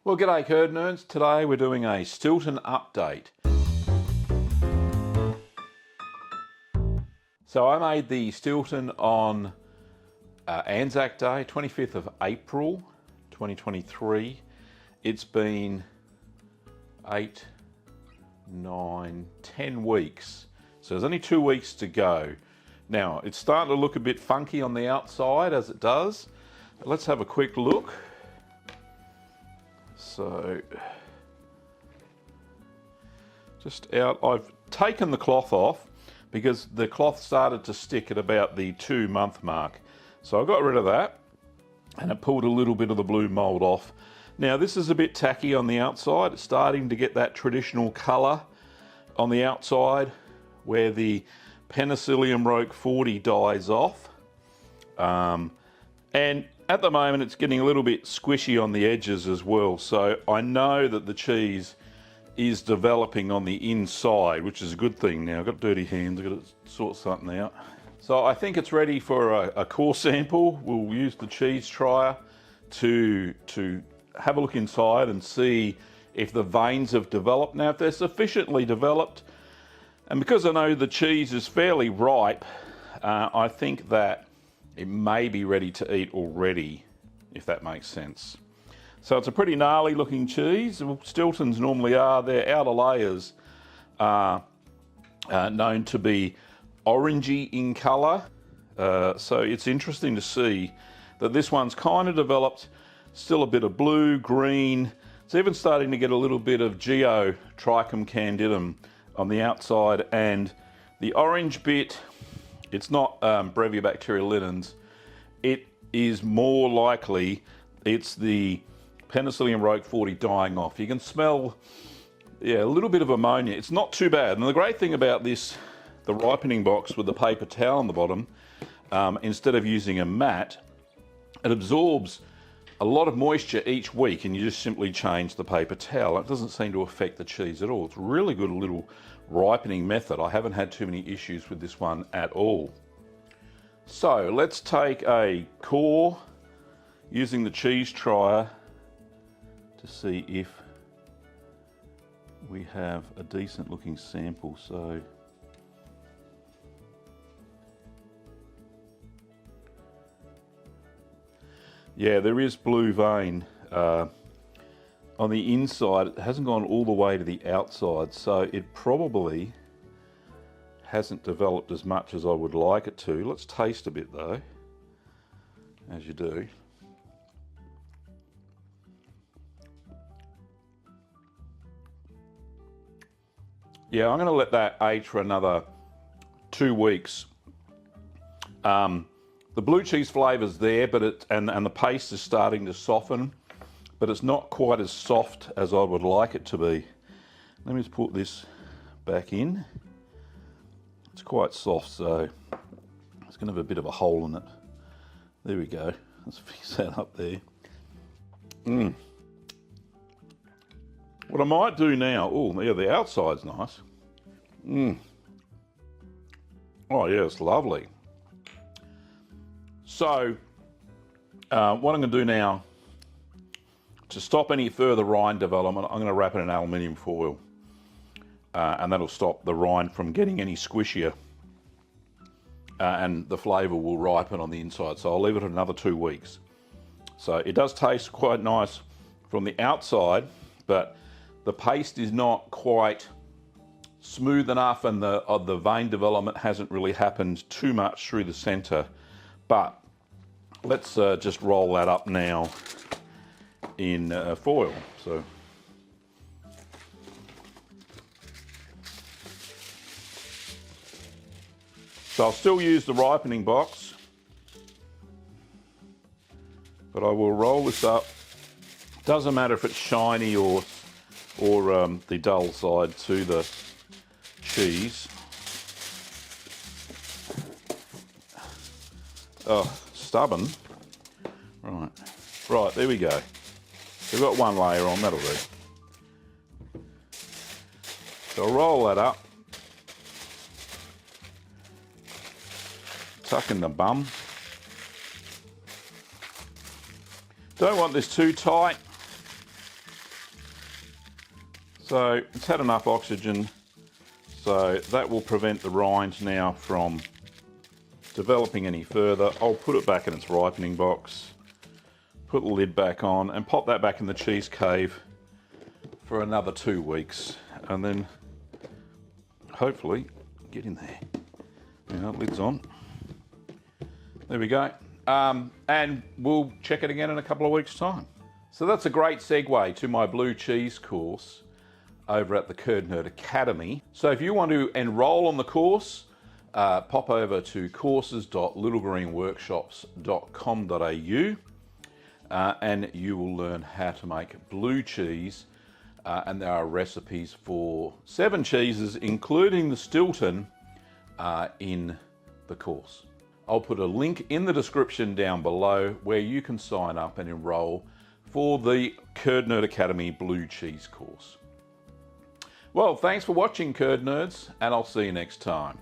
Well, g'day curd nerds. Today we're doing a Stilton update. So I made the Stilton on Anzac Day, 25th of April 2023. It's been 8, 9, 10 weeks. So there's only 2 weeks to go. Now, it's starting to look a bit funky on the outside as it does. Let's have a quick look. So, just out, I've taken the cloth off because the cloth started to stick at about the 2-month mark. So I got rid of that and it pulled a little bit of the blue mold off. Now this is a bit tacky on the outside. It's starting to get that traditional colour on the outside where the Penicillium Roque 40 dies off. And at the moment it's getting a little bit squishy on the edges as well, so I know that the cheese is developing on the inside, which is a good thing. Now I've got dirty hands, I've got to sort something out. So I think it's ready for a core sample. We'll use the cheese trier to have a look inside and see if the veins have developed. Now if they're sufficiently developed, and because I know the cheese is fairly ripe, I think that it may be ready to eat already, if that makes sense. So it's a pretty gnarly looking cheese. Stiltons normally are. Their outer layers are known to be orangey in colour. So it's interesting to see that this one's kind of developed, still a bit of blue, green. It's even starting to get a little bit of Geotrichum candidum on the outside, and the orange bit, it's not Brevibacteria linens. It is more likely it's the Penicillium Roque 40 dying off. You can smell, a little bit of ammonia. It's not too bad. And the great thing about this, the ripening box with the paper towel on the bottom, instead of using a mat, it absorbs a lot of moisture each week, and you just simply change the paper towel. It doesn't seem to affect the cheese at all. It's a really good little ripening method. I haven't had too many issues with this one at all. So let's take a core using the cheese trier to see if we have a decent looking sample. So yeah, there is blue vein on the inside. It hasn't gone all the way to the outside, so it probably hasn't developed as much as I would like it to. Let's taste a bit though, as you do. Yeah, I'm going to let that age for another 2 weeks. The blue cheese flavour's there, but and the paste is starting to soften, but it's not quite as soft as I would like it to be. Let me just put this back in. It's quite soft, so it's going to have a bit of a hole in it. There we go. Let's fix that up there. What I might do now, oh yeah, the outside's nice. Oh yeah, it's lovely. So, what I'm going to do now, to stop any further rind development, I'm going to wrap it in aluminium foil. And that'll stop the rind from getting any squishier. And the flavour will ripen on the inside. So I'll leave it another 2 weeks. So it does taste quite nice from the outside, but the paste is not quite smooth enough, and the vein development hasn't really happened too much through the centre. But let's just roll that up now in foil. So I'll still use the ripening box, but I will roll this up. Doesn't matter if it's shiny or the dull side to the cheese. Oh, stubborn. Right, there we go. We've got one layer on, that'll do. So I'll roll that up. Tuck in the bum. Don't want this too tight. So it's had enough oxygen, so that will prevent the rind now from developing any further. I'll put it back in its ripening box, put the lid back on, and pop that back in the cheese cave for another 2 weeks, and then hopefully get in there. Lid's on. There we go. And we'll check it again in a couple of weeks' time. So that's a great segue to my blue cheese course over at the Curd Nerd Academy. So if you want to enroll on the course, pop over to courses.littlegreenworkshops.com.au and you will learn how to make blue cheese. And there are recipes for 7 cheeses, including the Stilton, in the course. I'll put a link in the description down below where you can sign up and enroll for the Curd Nerd Academy Blue Cheese course. Well, thanks for watching, Curd Nerds, and I'll see you next time.